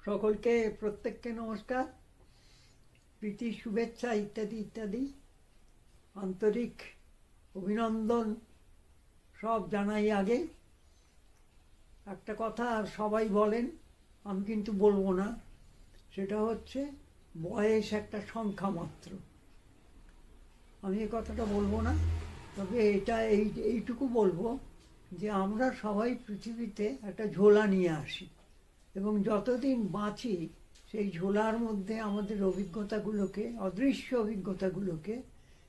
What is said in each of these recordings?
সকলকে প্রত্যেককে নমস্কার, প্রীতি, শুভেচ্ছা ইত্যাদি ইত্যাদি, আন্তরিক অভিনন্দন সব জানাই। আগে একটা কথা সবাই বলেন, আমি কিন্তু বলবো না, সেটা হচ্ছে বয়স একটা সংখ্যা মাত্র। আমি এই কথাটা বলবো না, তবে এইটুকু বলবো যে আমরা সবাই পৃথিবীতে একটা ঝোলা নিয়ে আসি এবং যতদিন বাঁচি সেই ঝোলার মধ্যে আমাদের অভিজ্ঞতাগুলোকে, অদৃশ্য অভিজ্ঞতাগুলোকে,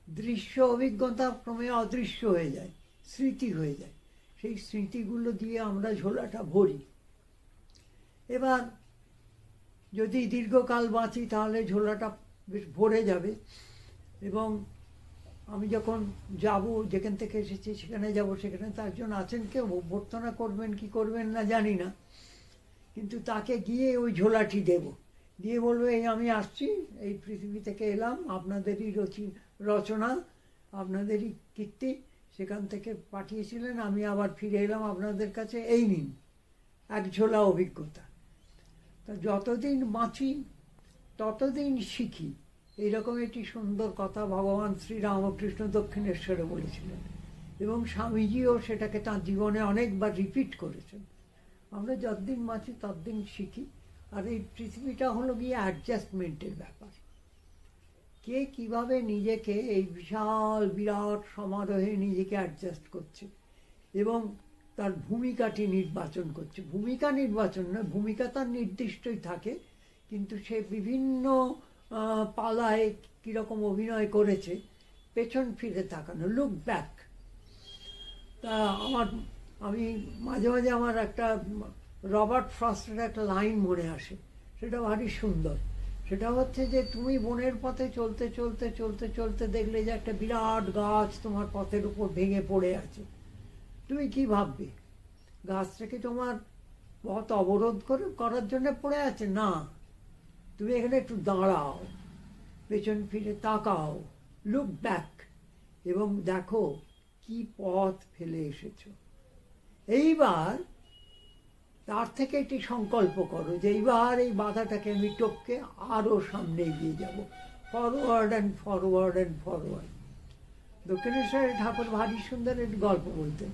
দৃশ্য অভিজ্ঞতা ক্রমে অদৃশ্য হয়ে যায়, স্মৃতি হয়ে যায়। সেই স্মৃতিগুলো দিয়ে আমরা ঝোলাটা ভরি। এবার যদি দীর্ঘকাল বাঁচি তাহলে ঝোলাটা বেশ ভরে যাবে এবং আমি যখন যাব, যেখান থেকে এসেছি সেখানে যাব, সেখানে তো একজন আছেন, কেউ অভ্যর্থনা করবেন কি করবেন না জানি না, কিন্তু তাকে গিয়ে ওই ঝোলাটি দেব, দিয়ে বলবো এই আমি আসছি, এই পৃথিবী থেকে এলাম, আপনাদেরই রচনা, আপনাদেরই কীর্তি, সেখান থেকে পাঠিয়েছিলেন, আমি আবার ফিরে এলাম আপনাদের কাছে, এই নিন এক ঝোলা অভিজ্ঞতা। তা যতদিন বাঁচি ততদিন শিখি, এইরকম একটি সুন্দর কথা ভগবান শ্রীরামকৃষ্ণ দক্ষিণেশ্বরে বলেছিলেন এবং স্বামীজিও সেটাকে তাঁর জীবনে অনেকবার রিপিট করেছেন। আমরা যতদিন বাঁচি ততদিন শিখি। আর এই পৃথিবীটা হলো গিয়ে অ্যাডজাস্টমেন্টের ব্যাপার। কে কিভাবে নিজেকে এই বিশাল বিরাট সমারোহে নিজেকে অ্যাডজাস্ট করছে এবং তার ভূমিকাটি নির্বাচন করছে। ভূমিকা নির্বাচন নয়, ভূমিকা তার নির্দিষ্টই থাকে, কিন্তু সে বিভিন্ন পালায় কীরকম অভিনয় করেছে, পেছন ফিরে তাকানো, লুক ব্যাক। তা আমি মাঝে মাঝে আমার একটা রবার্ট ফ্রস্টের একটা লাইন মনে আসে, সেটা ভারী সুন্দর। সেটা হচ্ছে যে তুমি বনের পথে চলতে চলতে চলতে চলতে দেখলে যে একটা বিরাট গাছ তোমার পথের উপর ভেঙে পড়ে আছে, তুমি কি ভাববে? গাছটাকে তোমার পথ অবরোধ করার জন্য পড়ে আছে? না, তুমি এখানে একটু দাঁড়াও, পেছন ফিরে তাকাও, লুক ব্যাক, এবং দেখো কি পথ ফেলে এসেছো। এইবার তার থেকে একটি সংকল্প করো যে এইবার এই বাধাটাকে আমি টপকে আরও সামনে এগিয়ে যাব, forward and forward and forward. দক্ষিণেশ্বরের ঠাকুর ভারী সুন্দর একটি গল্প বলতেন।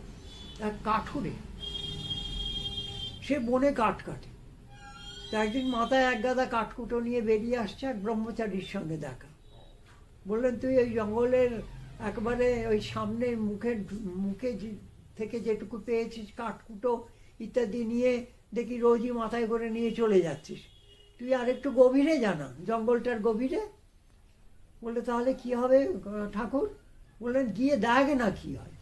এক কাঠুরে, সে বনে কাঠ কাটে, তা একদিন মাথায় এক গাদা কাঠকুটো নিয়ে বেরিয়ে আসছে, এক ব্রহ্মচারীর সঙ্গে দেখা। বললেন তুই ওই জঙ্গলের একবারে ওই সামনে মুখে থেকে যেটুকু পেয়েছিস কাঠকুটো ইত্যাদি নিয়ে দেখি রোজই মাথায় করে নিয়ে চলে যাচ্ছিস, তুই আর একটু গভীরে জানা, জঙ্গলটার গভীরে। বললে তাহলে কি হবে ঠাকুর? বললেন গিয়ে দেখ না কি হয়।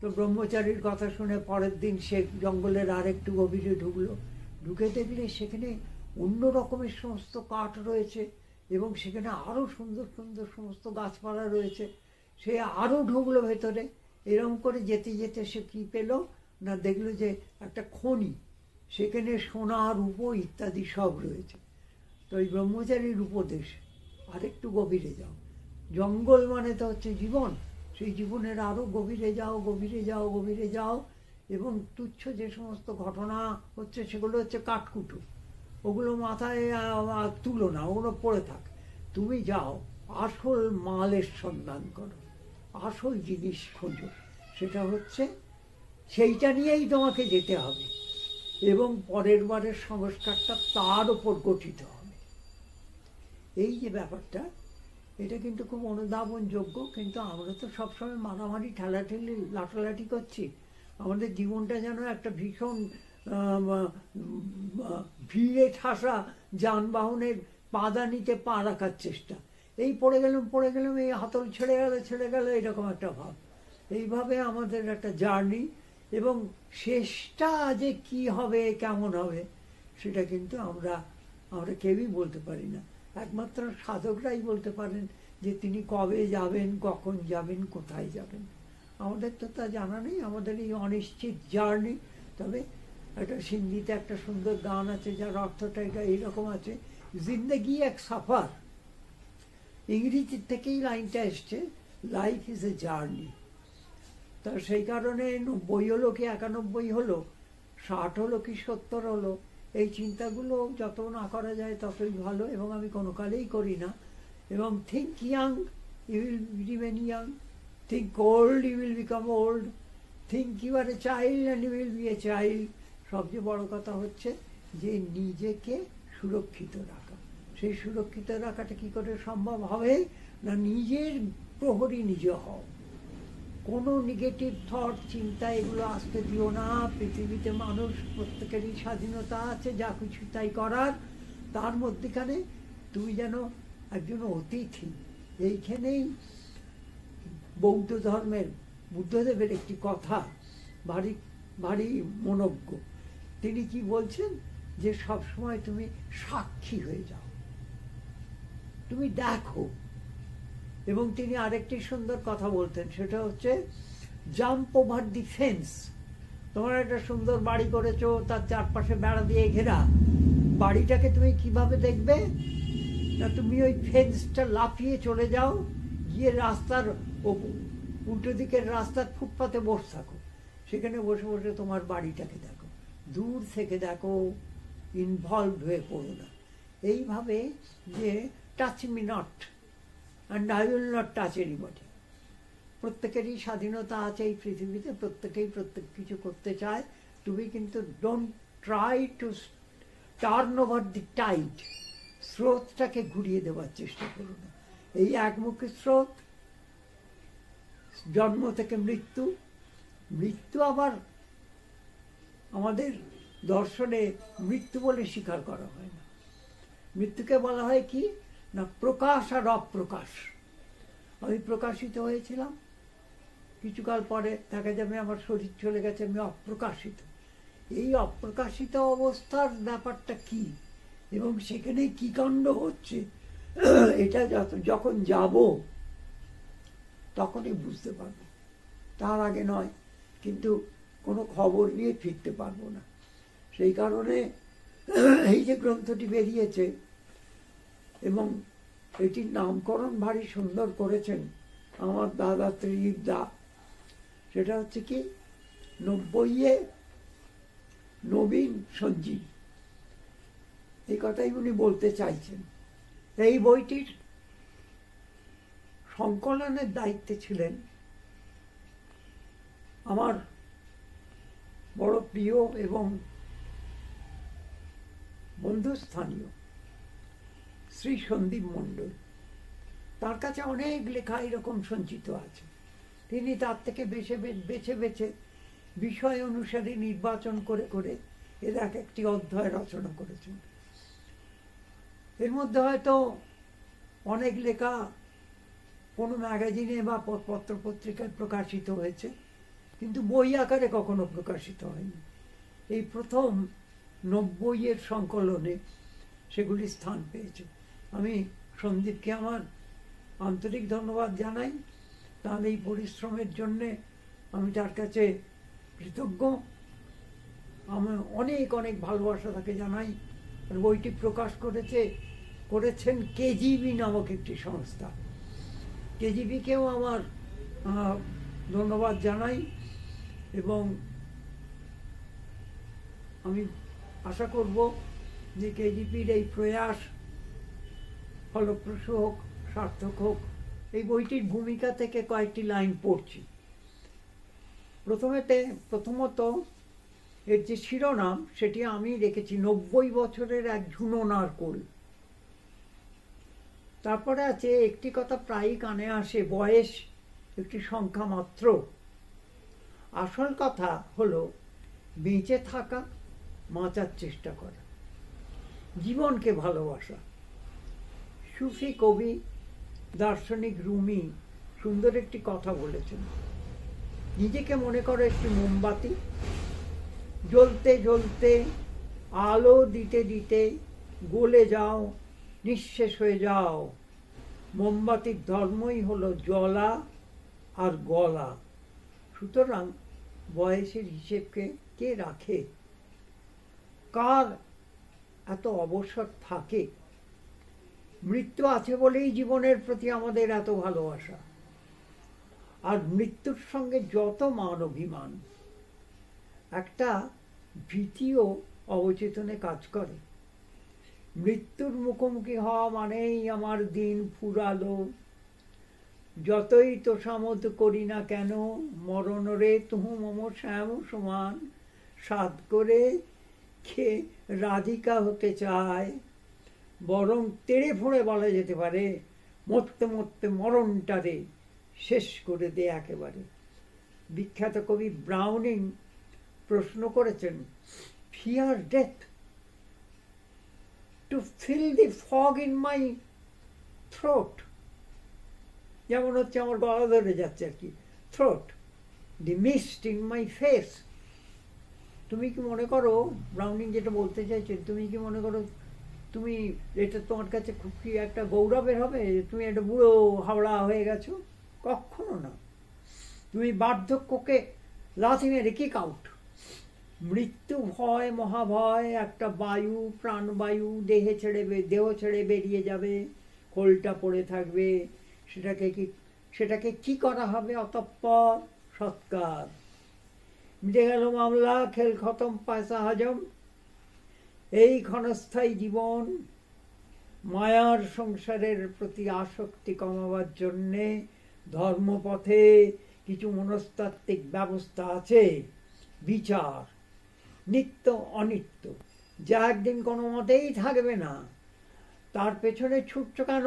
তো ব্রহ্মচারীর কথা শুনে পরের দিন সে জঙ্গলের আর একটু গভীরে ঢুকলো, ঢুকে দেখলে সেখানে অন্য রকমের সমস্ত কাঠ রয়েছে এবং সেখানে আরও সুন্দর সুন্দর সমস্ত গাছপালা রয়েছে। সে আরও ঢুকলো ভেতরে, এরম করে যেতে যেতে সে কী পেল না, দেখলো যে একটা খনি, সেখানে সোনা রূপো ইত্যাদি সব রয়েছে। তো ওই ব্রহ্মচারীর উপদেশ, আরেকটু গভীরে যাও। জঙ্গল মানে তো হচ্ছে জীবন, সেই জীবনের আরও গভীরে যাও, গভীরে যাও, গভীরে যাও, এবং তুচ্ছ যে সমস্ত ঘটনা হচ্ছে সেগুলো হচ্ছে কাঠকুটো, ওগুলো মাথায় তুলো না, ওগুলো পড়ে থাক। তুমি যাও, আসল মালের সন্ধান করো, আসল জিনিস খোঁজো, সেটা হচ্ছে সেইটা নিয়েই তোমাকে যেতে হবে এবং পরের বারের সংস্কারটা তার ওপর গঠিত হবে। এই যে ব্যাপারটা, এটা কিন্তু খুব অনুধাবনযোগ্য। কিন্তু আমরা তো সবসময় মারামারি, ঠেলাঠেলি, লাঠালাঠি করছি। আমাদের জীবনটা যেন একটা ভীষণ ভিড়ে ঠাসা যানবাহনের পাদানিতে পা রাখার চেষ্টা, এই পড়ে গেলাম, এই হাতল ছেড়ে গেল, এরকম একটা ভাব। এইভাবে আমাদের একটা জার্নি, এবং শেষটা যে কি হবে, কেমন হবে, সেটা কিন্তু আমরা কেউই বলতে পারি না। একমাত্র সাধকরাই বলতে পারেন যে তিনি কবে যাবেন, কখন যাবেন, কোথায় যাবেন। আমাদের তো তা জানা নেই, আমাদের এই অনিশ্চিত জার্নি। তবে একটা হিন্দিতে একটা সুন্দর গান আছে যার অর্থটা এটা এইরকম আছে, জিন্দগি এক সফর। ইংরেজি থেকেই লাইনটা এসছে, লাইফ ইজ এ জার্নি। তা সেই কারণে 90 হলো কি 91 হলো, 60 হলো কি 70 হলো, এই চিন্তাগুলো যত না করা যায় ততই ভালো, এবং আমি কোনো কালেই করি না। এবং think young, you will remain young, think old, you will become old, think you are a child and you will be a child. সবচেয়ে বড় কথা হচ্ছে যে নিজেকে সুরক্ষিত রাখা। সেই সুরক্ষিত রাখাটা কী করে সম্ভব হবে? না, নিজের প্রহরী নিজে হও। কোনো নেগেটিভ থট, চিন্তা এগুলো আসতে দিও না। পৃথিবীতে মানুষ প্রত্যেকেরই স্বাধীনতা আছে যা কিছু তাই করার। তার মধ্যেখানে তুমি যেন একজন অতিথি। এইখানেই বৌদ্ধ ধর্মের বুদ্ধদেবের একটি কথা ভারী ভারী মনোজ্ঞ। তিনি কি বলছেন? যে সবসময় তুমি সাক্ষী হয়ে যাও, তুমি দেখো। এবং তিনি আরেকটি সুন্দর কথা বলতেন, সেটা হচ্ছে জাম্প ওভার দি ফেন্স। তোমার একটা সুন্দর বাড়ি করেছো, তার চারপাশে বেড়া দিয়ে ঘেরা। বাড়িটাকে তুমি কিভাবে দেখবে? না, তুমি ওই ফেন্সটা লাফিয়ে চলে যাও, গিয়ে রাস্তার উল্টো দিকের রাস্তার ফুটপাতে বসে থাকো। সেখানে বসে বসে তোমার বাড়িটাকে দেখো, দূর থেকে দেখো, ইনভলভ হয়ে পড়ো না। এইভাবে যে touch me not and I will not touch anybody. প্রত্যেকেরই স্বাধীনতা আছে এই পৃথিবীতে, প্রত্যেকেই প্রত্যেক কিছু করতে চায়। তুমি কিন্তু don't try to turn over the tide. স্রোতটাকে ঘুরিয়ে দেওয়ার চেষ্টা করো না। এই একমুখী স্রোত, জন্ম থেকে মৃত্যু। মৃত্যু আবার আমাদের দর্শনে মৃত্যু বলে স্বীকার করা হয় না। মৃত্যুকে বলা হয় কি না, প্রকাশ আর অপ্রকাশ। আমি প্রকাশিত হয়েছিলাম, কিছুকাল পরে দেখা যাবে আমার শরীর চলে গেছে, আমি অপ্রকাশিত। এই অপ্রকাশিত অবস্থার ব্যাপারটা কি এবং সেখানে কি কাণ্ড হচ্ছে, এটা যখন যাব তখনই বুঝতে পারবো, তার আগে নয়। কিন্তু কোনো খবর নিয়ে ফিরতে পারবো না। সেই কারণে এই যে গ্রন্থটি বেরিয়েছে, এবং এটির নামকরণ ভারী সুন্দর করেছেন আমার দাদা ত্রিদীপ দা। সেটা হচ্ছে কি, 90-এ নবীন সঞ্জীব, এই কথাই উনি বলতে চাইছেন। এই বইটির সংকলনের দায়িত্বে ছিলেন আমার বড় প্রিয় এবং বন্ধুস্থানীয় শ্রী সন্দীপ মণ্ডল। তার কাছে অনেক লেখা এরকম সঞ্চিত আছে। তিনি তার থেকে বেছে বেছে বিষয় অনুসারে নির্বাচন করে করে এর এক একটি অধ্যায় রচনা করেছেন। এর মধ্যে হয়তো অনেক লেখা কোনো ম্যাগাজিনে বা পত্রপত্রিকায় প্রকাশিত হয়েছে, কিন্তু বই আকারে কখনো প্রকাশিত হয়নি। এই প্রথম 90-এর সংকলনে সেগুলি স্থান পেয়েছে। আমি সন্দীপকে আমার আন্তরিক ধন্যবাদ জানাই। তার এই পরিশ্রমের জন্যে আমি তার কাছে কৃতজ্ঞ। আমি অনেক অনেক ভালোবাসা তাকে জানাই। আর বইটি প্রকাশ করেছেন কেজিবি নামক একটি সংস্থা। কেজিবিকেও আমার ধন্যবাদ জানাই, এবং আমি আশা করব যে কেজিপির এই প্রয়াস ফলপ্রসূ হোক, সার্থক হোক। এই বইটির ভূমিকা থেকে কয়েকটি লাইন পড়ছি। প্রথমত এর যে শিরোনাম সেটি আমি রেখেছি 90 বছরের এক ঝুনোনার কোল। তারপরে আছে একটি কথা প্রায়ই কানে আসে, বয়স একটি সংখ্যা মাত্র, আসল কথা হলো বেঁচে থাকা, বাঁচার চেষ্টা করা, জীবনকে ভালোবাসা। সুফি কবি দার্শনিক রুমি সুন্দর একটি কথা বলেছেন, নিজেকে মনে করো একটি মোমবাতি, জ্বলতে জ্বলতে আলো দিতে দিতে গলে যাও, নিঃশেষ হয়ে যাও। মোমবাতির ধর্মই হলো জ্বলা আর গলা। সুতরাং বয়সের হিসেবকে কে রাখে? কার এত অবসর থাকে? মৃত্যু আছে বলেই জীবনের প্রতি আমাদের এত ভালোবাসা। আর মৃত্যুর সঙ্গে যত মান অভিমান, একটা ভীতিও অবচেতনে কাজ করে। মৃত্যুর মুখোমুখি হওয়া মানেই আমার দিন ফুরালো, যতই তোষামোদ করি না কেন, মরণ রে তুহু মম শ্যাম সমান, সাধ করে খেয়ে রাধিকা হতে চায়। বরং তেড়ে ফোড়ে বলা যেতে পারে, মরতে মরতে মরণটারে শেষ করে দে একেবারে। বিখ্যাত কবি ব্রাউনিং প্রশ্ন করেছেন, fear death to feel the fog in my throat, যেমন হচ্ছে আমার গলা ধরে যাচ্ছে আর কি, throat, the mist in my face. তুমি কি মনে করো, ব্রাউনিং যেটা বলতে চাইছেন, তুমি কি মনে করো তুমি এটা তোমার কাছে খুব কি একটা গৌরবের হবে, তুমি একটা বুড়ো হাওড়া হয়ে গেছো? কখনো না। তুমি বার্ধক্যকে লাথি মেরে কিক আউট। মৃত্যু ভয়, মহাভয়, একটা বায়ু, প্রাণবায়ু দেহ ছেড়ে বেরিয়ে যাবে, খোলটা পড়ে থাকবে, সেটাকে কি করা হবে? অতঃপর সৎকার। মিটে গেল মামলা, খেল খতম, পয়সা হজম। এই ক্ষণস্থায়ী জীবন, মায়ার সংসারের প্রতি আসক্তি কমাবার জন্যে ধর্মপথে কিছু মনস্তাত্ত্বিক ব্যবস্থা আছে, বিচার, নিত্য অনিত্য, যা একদিন কোনো মতেই থাকবে না। তার পেছনে ছুটছ কেন?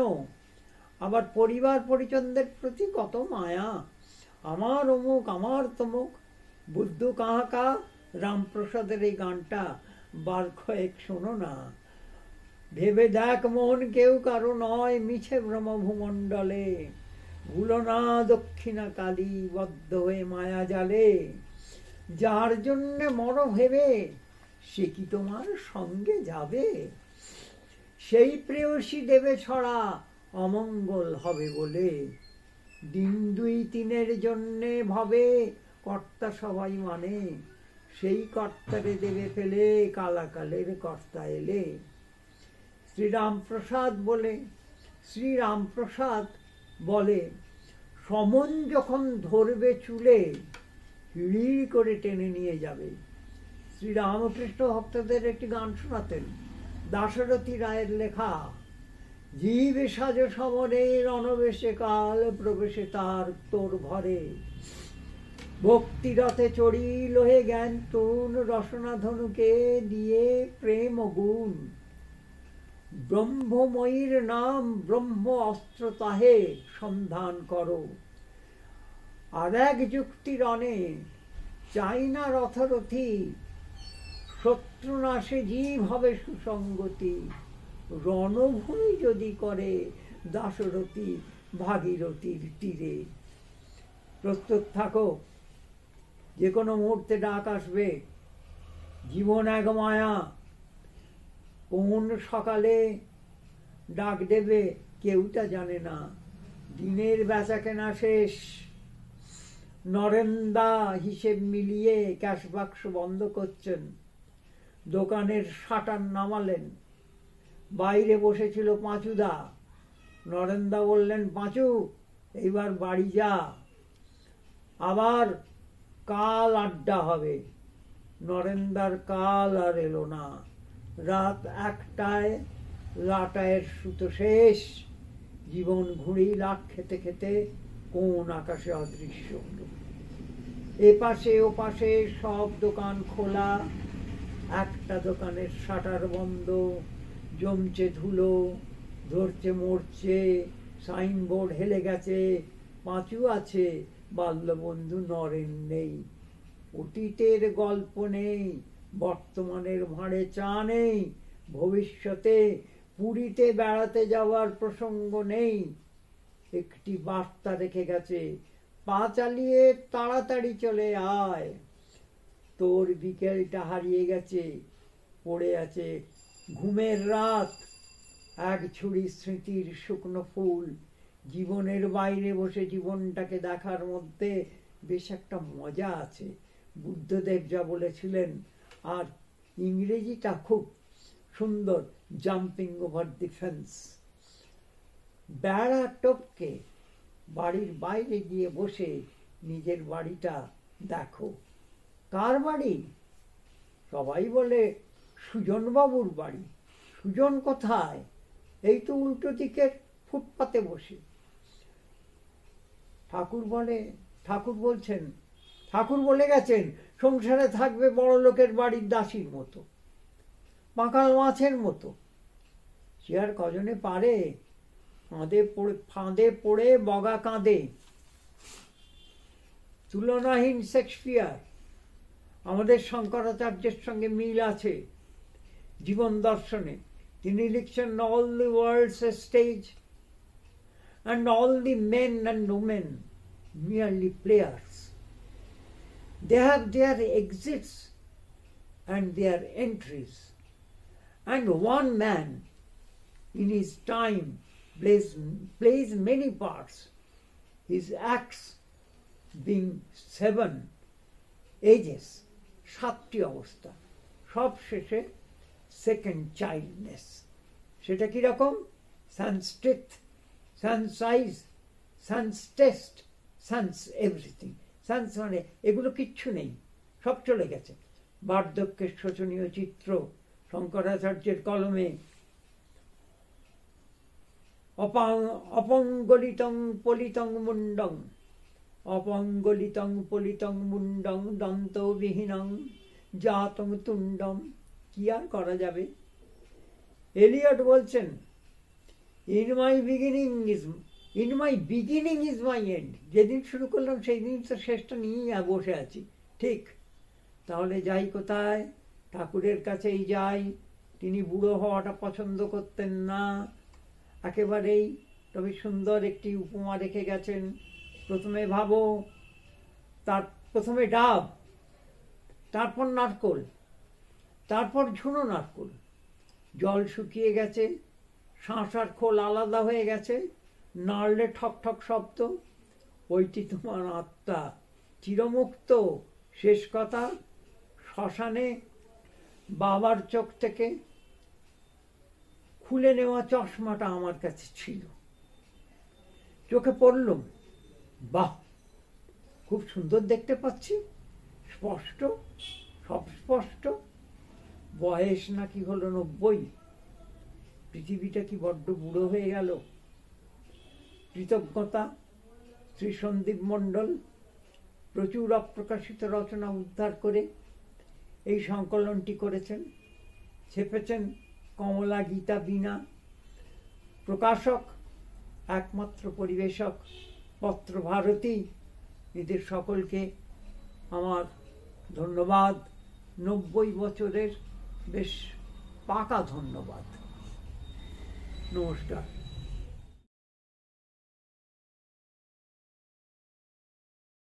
আবার পরিবার পরিজনদের প্রতি কত মায়া, আমার অমুক, আমার তমুক। বুদ্ধ কাহাকা, রামপ্রসাদের এই গানটা বার কয়েক শোনো না। ভেবে দেখ মন কেউ কারো নয়, মিছে ব্রহ্মভূমণ্ডলে, ভুলো না দক্ষিণা কালী, বদ্ধ হয়ে মায়া জালে। যার জন্যে মর ভেবে, সে কি তোমার সঙ্গে যাবে? সেই প্রেয়সী দেবে ছড়া, অমঙ্গল হবে বলে। দিন দুই তিনের জন্যে ভাবে, কর্তা সবাই মানে, সেই কর্তারে দেবে ফেলে, কালাকালের কর্তা এলে। শ্রীরামপ্রসাদ বলে, সমন যখন ধরবে চুলে, হিড়ির করে টেনে নিয়ে যাবে। শ্রীরামকৃষ্ণ ভক্তদের একটি গান শোনাতেন, দাশরথী রায়ের লেখা, জীব সাজ সমরে, রণবেশে কাল প্রবেশে তার তোর ঘরে। ভক্তিরথে চড়ি লোহে জ্ঞান তুন, রসনা ধনুকে দিয়ে প্রেম গুণ। ব্রহ্মময়ীর নাম ব্রহ্ম অস্ত্র, তাহে সন্ধান করো। আর এক যুক্তির অনে চাই না রথরথী, শত্রুনাশে জীব হবে সুসঙ্গতি। রণভূমি যদি করে দাশরথী ভাগীরথীর তীরে। প্রস্তুত থাকো, যে কোনো মুহূর্তে ডাক আসবে। জীবন এক মায়া, কোন সকালে ডাক দেবে কেউ তা জানে না। দিনের বেচাকেনা শেষ, নরেন্দা হিসেব মিলিয়ে ক্যাশ বাক্স বন্ধ করছেন, দোকানের শাটার নামালেন। বাইরে বসেছিল পাঁচুদা। নরেন্দা বললেন, পাঁচু এইবার বাড়ি যা, আবার কাল আড্ডা হবে। নরেন্দার কাল আর এলো না। রাত 1টায় লাটায়ের সুতো শেষ। জীবন ঘুড়ি লাট খেতে খেতে কোন আকাশে অদৃশ্য হলো। এপাশে ওপাশে সব দোকান খোলা, একটা দোকানের শাটার বন্ধ, জমছে ধুলো, ধরছে মরছে, সাইনবোর্ড হেলে গেছে, পাঁচু আছে, বাল্যবন্ধু নরেন নেই। অতীতের গল্প নেই, বর্তমানের ভাঁড়ে চা নেই, ভবিষ্যতে পুরীতে বেড়াতে যাওয়ার প্রসঙ্গ নেই। একটি বার্তা রেখে গেছে, পা চালিয়ে তাড়াতাড়ি চলে আয়। তোর বিকেলটা হারিয়ে গেছে, পড়ে আছে ঘুমের রাত, এক ঝুড়ি স্মৃতির শুকনো ফুল। জীবনের বাইরে বসে জীবনটাকে দেখার মধ্যে বেশ একটা মজা আছে, বুদ্ধদেব যা বলেছিলেন। আর ইংরেজিটা খুব সুন্দর, জাম্পিং ওভার দি ফেন্স। বেড়া টপকে বাড়ির বাইরে গিয়ে বসে নিজের বাড়িটা দেখো। কার বাড়ি? সবাই বলে সুজনবাবুর বাড়ি। সুজন কোথায়? এই তো উল্টো দিকের ফুটপাতে বসে। ঠাকুর বলে গেছেন সংসারে থাকবে বড় লোকের বাড়ির দাসীর মতো, পাঁকাল মাছের মতো। সে আর কজনে পারে? ফাঁদে পড়ে বগা কাঁদে। তুলনাহীন শেক্সপিয়ার। আমাদের শঙ্করাচার্যের সঙ্গে মিল আছে জীবন দর্শনে। তিনি লিখছেন, all the world's a stage and all the men and women merely players. They have their exits and their entries, and one man in his time plays many parts, his acts being 7 ages, 7টি অবস্থা, সব শেষে second চাইল্ডনেস। সেটা কিরকম? সানস্টেথ, সানসাইজ, সানস্টেস্ট, Sans everything. Sans মানে এগুলো কিচ্ছু নেই, সব চলে গেছে। বার্ধক্যের শোচনীয় চিত্র শঙ্করাচার্যের কলমে। অপঙ্গলিতং পলিতং মুন্ডং, অপঙ্গলিতং পলিতং মুন্ডং দন্তবিহীনং জাতং তুণ্ডম। কি আর করা যাবে? এলিয়ট বলছেন, in my beginning is my and. যেদিন শুরু করলাম সেই দিন তো শেষটা নিয়েই বসে আছি। ঠিক। তাহলে যাই কোথায়? ঠাকুরের কাছেই যাই। তিনি বুড়ো হওয়াটা পছন্দ করতেন না একেবারেই। তবে সুন্দর একটি উপমা রেখে গেছেন। প্রথমে ভাবো, প্রথমে ডাব, তারপর নারকোল, তারপর ঝুনো নারকোল। জল শুকিয়ে গেছে, শাঁসার খোল আলাদা হয়ে গেছে, নাড়লে ঠক ঠক শব্দ। ওইটি তোমার আত্মা, চিরমুক্ত। শেষ কথা, শ্মশানে বাবার চোখ থেকে খুলে নেওয়া চশমাটা আমার কাছে ছিল। চোখে পড়লুম, বাহ, খুব সুন্দর দেখতে পাচ্ছি, স্পষ্ট, সব স্পষ্ট। বয়স নাকি হলো 90। পৃথিবীটা কি বড্ড বুড়ো হয়ে গেল। কৃতজ্ঞতা শ্রী সন্দীপ মণ্ডল প্রচুর অপ্রকাশিত রচনা উদ্ধার করে এই সংকলনটি করেছেন। ছেপেছেন কমলা গীতা বীণা। প্রকাশক, একমাত্র পরিবেশক পত্রভারতী। এদের সকলকে আমার ধন্যবাদ। 90 বছরের বেশ পাকা ধন্যবাদ। নমস্কার।